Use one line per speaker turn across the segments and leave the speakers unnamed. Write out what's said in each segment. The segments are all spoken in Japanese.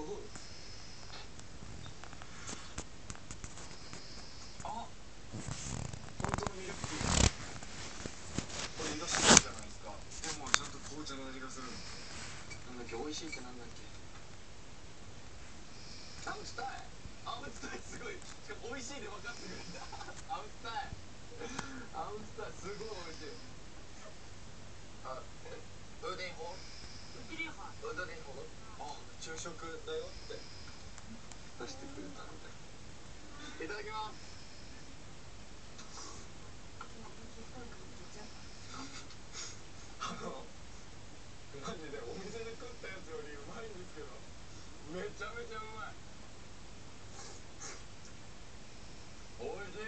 ごい。あ、本当のミルクティー。これ色白いじゃないですか。でもちゃんと紅茶の味がする。なんだっけ、美味しいってなんだっけ。アウツタイ。アウツタイすごい。しかも美味しいで分かってくれた。アウツタイ。アウツタイすごい美味しい。あ、ウーデンホール。ウーデンホール。あ、昼食だよって出してくれたので。いただきます。マジでお店で食ったやつよりうまいんですけど、めちゃめちゃうまい。おいしい。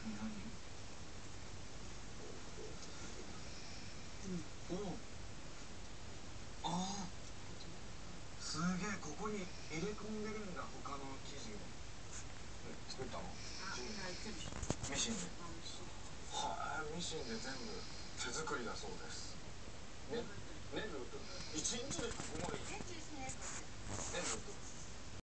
何？おお。ああ、すげえ、ここに入れ込んでるんだ、他の生地を。作ったの？ミシンで。はあ、ミシンで全部手作りだそうです。ね、ネル一日でここまで。ネル